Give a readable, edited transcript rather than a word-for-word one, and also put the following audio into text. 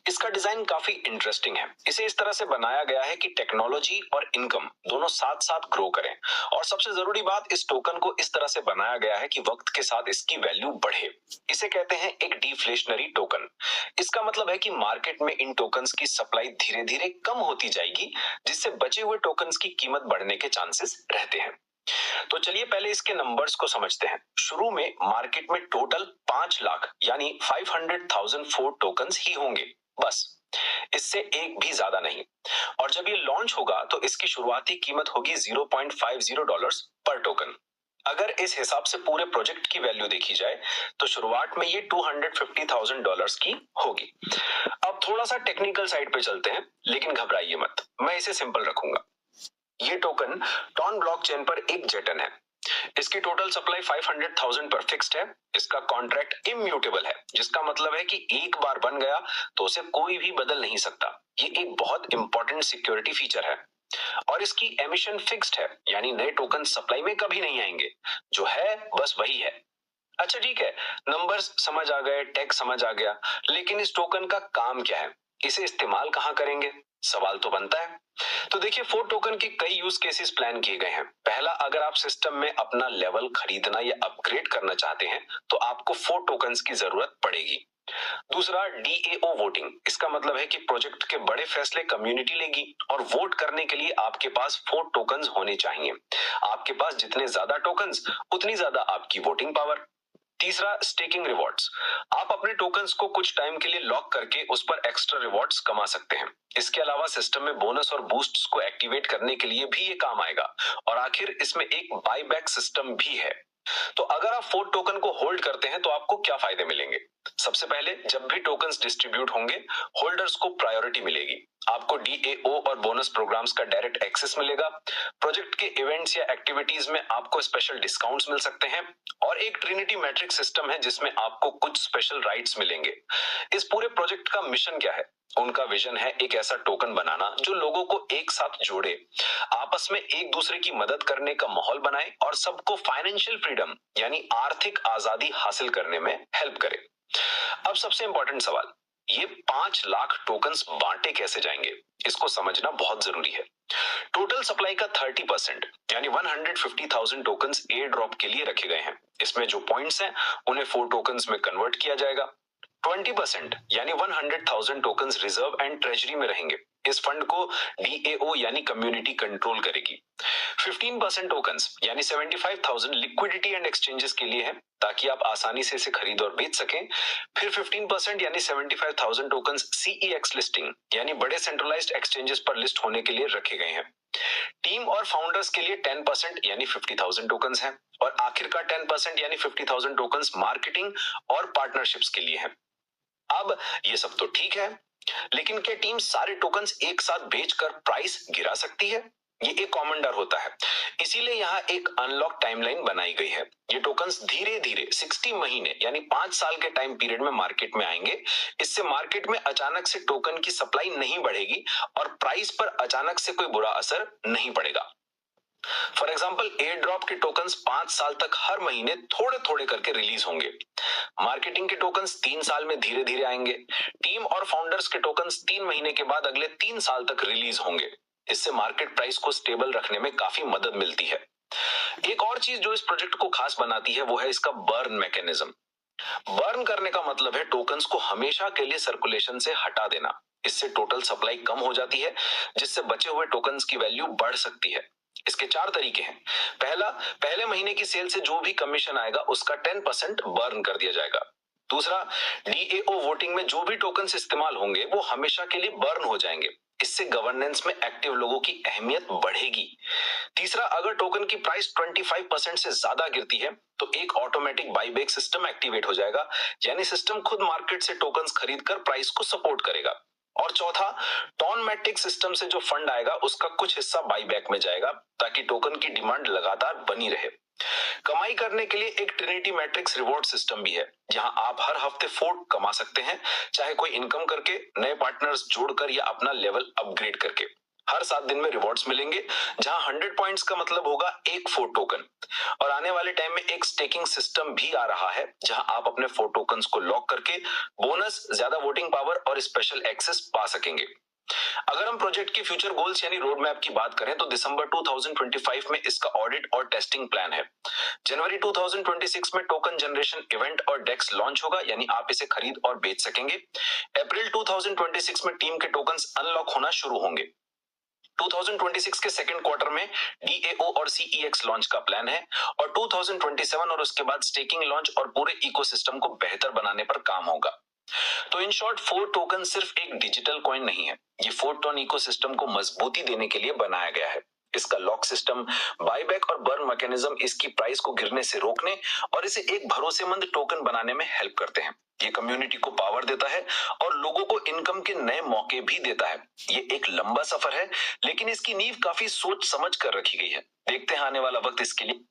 इसका डिजाइन काफी इंटरेस्टिंग है। इसे इस तरह से बनाया गया है कि टेक्नोलॉजी और इनकम दोनों साथ साथ ग्रो करें। और सबसे जरूरी बात, इस टोकन को इस तरह से बनाया गया है कि वक्त के साथ इसकी वैल्यू बढ़े। इसे कहते हैं एक डिफ्लेशनरी टोकन। इसका मतलब है कि मार्केट में इन टोकन्स की सप्लाई धीरे धीरे कम होती जाएगी, जिससे बचे हुए टोकन्स की कीमत बढ़ने के चांसेस रहते हैं। तो चलिए पहले इसके नंबर्स को समझते हैं। शुरू में मार्केट में टोटल 5 लाख यानी 500,004 टोकन्स ही होंगे, बस, इससे एक भी ज्यादा नहीं। और जब ये लॉन्च होगा तो इसकी शुरुआती कीमत होगी $0.50 पर टोकन। अगर इस हिसाब से पूरे प्रोजेक्ट की वैल्यू देखी जाए तो शुरुआत में ये $250,000 की होगी। अब थोड़ा सा टेक्निकल साइड पे चलते हैं, लेकिन घबराइए मत, मैं इसे सिंपल रखूंगा। ये टोकन टॉन ब्लॉकचेन पर एक जेटन है। इसकी टोटल सप्लाई 500,000 पर फिक्स्ड है। इसका कॉन्ट्रैक्ट इम्यूटेबल है, जिसका मतलब है कि एक बार बन गया तो उसे कोई भी बदल नहीं सकता। ये एक बहुत इंपॉर्टेंट सिक्योरिटी फीचर है। और इसकी एमिशन फिक्स्ड है, यानी नए टोकन सप्लाई में कभी नहीं आएंगे। जो है बस वही है। अच्छा ठीक है, नंबर्स समझ आ गए, टेक समझ आ गया, लेकिन इस टोकन का काम क्या है? इसे इस्तेमाल कहां करेंगे? सवाल तो बनता है। तो देखिए, फोर टोकन के कई यूज केसेस प्लान किए गए हैं। पहला, अगर आप सिस्टम में अपना लेवल खरीदना या अपग्रेड करना चाहते हैं तो आपको फोर टोकन्स की जरूरत पड़ेगी। दूसरा, डीएओ वोटिंग। इसका मतलब है कि प्रोजेक्ट के बड़े फैसले कम्युनिटी लेगी और वोट करने के लिए आपके पास फोर टोकन्स होने चाहिए। आपके पास जितने ज्यादा टोकन्स, उतनी ज्यादा आपकी वोटिंग पावर। तीसरा, स्टेकिंग रिवॉर्ड्स। आप अपने टोकन्स को कुछ टाइम के लिए लॉक करके उस पर एक्स्ट्रा रिवॉर्ड्स कमा सकते हैं। इसके अलावा सिस्टम में बोनस और बूस्ट्स को एक्टिवेट करने के लिए भी ये काम आएगा। और आखिर इसमें एक बायबैक सिस्टम भी है। तो अगर आप फोर टोकन को होल्ड करते हैं तो आपको क्या फायदे मिलेंगे? सबसे पहले, जब भी टोकन्स डिस्ट्रीब्यूट होंगे, होल्डर्स को प्रायोरिटी मिलेगी। आपको डीएओ और बोनस प्रोग्राम्स का डायरेक्ट एक्सेस मिलेगा। प्रोजेक्ट के इवेंट्स या एक्टिविटीज में आपको स्पेशल डिस्काउंट्स मिल सकते हैं। और एक ट्रिनिटी मैट्रिक्स सिस्टम है जिसमें आपको कुछ स्पेशल राइट्स मिलेंगे। इस पूरे प्रोजेक्ट का मिशन क्या है? उनका विजन है एक ऐसा टोकन बनाना जो लोगों को एक साथ जोड़े, आपस में एक दूसरे की मदद करने का माहौल बनाए और सबको फाइनेंशियल फ्रीडम यानी आर्थिक आजादी हासिल करने में हेल्प करे। अब सबसे इंपॉर्टेंट सवाल, ये 5 लाख टोकन्स बांटे कैसे जाएंगे? इसको समझना बहुत जरूरी है। टोटल सप्लाई का 30% यानी 150,000 टोकन्स एयर ड्रॉप के लिए रखे गए हैं। इसमें जो पॉइंट्स हैं उन्हें 4 टोकन्स में कन्वर्ट किया जाएगा। 20% यानी 100,000 टोकन्स रिजर्व एंड ट्रेजरी में रहेंगे। इस फंड को डीएओ यानी कम्युनिटी कंट्रोल करेगी। 15% टोकन्स यानी 75,000 लिक्विडिटी एंड एक्सचेंजेस के लिए है, ताकि आप आसानी से इसे खरीद और बेच सकें। फिर 15% यानी 75,000 टोकन्स सीईएक्स लिस्टिंग यानी बड़े सेंट्रलाइज्ड एक्सचेंजेस पर लिस्ट होने के लिए रखे गए हैं। टीम और फाउंडर्स के लिए 10% यानी 50,000 टोकन्स हैं। और आखिर का 10% यानी 50,000 टोकन्स मार्केटिंग और पार्टनरशिप्स के लिए हैं। अब ये सब तो ठीक है, लेकिन क्या टीम सारे टोकन्स एक साथ बेचकर प्राइस गिरा सकती है? ये एक कॉमन डर होता है। इसीलिए यहाँ एक अनलॉक टाइमलाइन बनाई गई है। ये टोकन्स धीरे धीरे 60 महीने यानी 5 साल के टाइम पीरियड में मार्केट में आएंगे। इससे मार्केट में अचानक से टोकन की सप्लाई नहीं बढ़ेगी और प्राइस पर अचानक से कोई बुरा असर नहीं पड़ेगा। फॉर एग्जाम्पल, एयर ड्रॉप के टोकन्स 5 साल तक हर महीने थोड़े थोड़े करके रिलीज होंगे। मार्केटिंग के टोकन्स 3 साल में धीरे धीरे आएंगे। टीम और फाउंडर्स के टोकन्स 3 महीने के बाद अगले 3 साल तक रिलीज होंगे। इससे मार्केट प्राइस को स्टेबल रखने में काफी मदद मिलती है। एक और चीज जो इस प्रोजेक्ट को खास बनाती है वो है इसका बर्न मैकेनिज्म। बर्न करने का मतलब है टोकन्स को हमेशा के लिए सर्कुलेशन से हटा देना। इससे टोटल सप्लाई कम हो जाती है, जिससे बचे हुए टोकन्स की वैल्यू बढ़ सकती है। इसके 4 तरीके हैं। पहला, पहले महीने की सेल से जो भी कमीशन आएगा उसका 10% बर्न कर दिया जाएगा। दूसरा, डीएओ वोटिंग में जो भी टोकन्स इस्तेमाल होंगे वो हमेशा के लिए बर्न हो जाएंगे। इससे गवर्नेंस में एक्टिव लोगों की अहमियत बढ़ेगी। तीसरा, अगर टोकन की प्राइस 25% से ज्यादा गिरती है तो एक ऑटोमेटिक बाईबैक सिस्टम एक्टिवेट हो जाएगा, यानी सिस्टम खुद मार्केट से टोकन्स खरीदकर प्राइस को सपोर्ट करेगा। और चौथा, टॉन मैट्रिक सिस्टम से जो फंड आएगा उसका कुछ हिस्सा बाईबैक में जाएगा, ताकि टोकन की डिमांड लगातार बनी रहे। कमाई करने के लिए एक ट्रिनिटी मैट्रिक्स रिवॉर्ड सिस्टम भी है, जहां आप हर हफ्ते फोर्ट कमा सकते हैं, चाहे कोई इनकम करके, नए पार्टनर्स जोड़कर या अपना लेवल अपग्रेड करके। हर 7 दिन में रिवॉर्ड्स मिलेंगे, जहां 100 पॉइंट्स का मतलब होगा एक 4 टोकन। और आने वाले टाइम में एक स्टेकिंग सिस्टम भी आ रहा है, जहां आप अपने 4 टोकन्स को लॉक करके बोनस, ज्यादा वोटिंग पावर और स्पेशल एक्सेस पा सकेंगे। अगर हम प्रोजेक्ट के फ्यूचर गोल्स यानी रोड मैप की बात करें तो दिसंबर 2025 में इसका ऑडिट और टेस्टिंग प्लान है। जनवरी 2026 में टोकन जनरेशन इवेंट और डेक्स लॉन्च होगा, यानी आप इसे खरीद और बेच सकेंगे। अप्रैल 2026 में टीम के टोकन्स अनलॉक होना शुरू होंगे। 2026 के सेकंड क्वार्टर में DAO और CEX लॉन्च का प्लान है और 2027 और उसके बाद स्टेकिंग लॉन्च और पूरे इकोसिस्टम को बेहतर बनाने पर काम होगा। तो इन शॉर्ट 4 टोकन सिर्फ एक डिजिटल कॉइन नहीं है, ये 4 टोन इकोसिस्टम को मजबूती देने के लिए बनाया गया है। इसका लॉक सिस्टम, बायबैक और बर्न मैकेनिज्म इसकी प्राइस को गिरने से रोकने और इसे एक भरोसेमंद टोकन बनाने में हेल्प करते हैं। ये कम्युनिटी को पावर देता है और लोगों को इनकम के नए मौके भी देता है। ये एक लंबा सफर है, लेकिन इसकी नींव काफी सोच समझ कर रखी गई है। देखते हैं आने वाला वक्त इसके लिए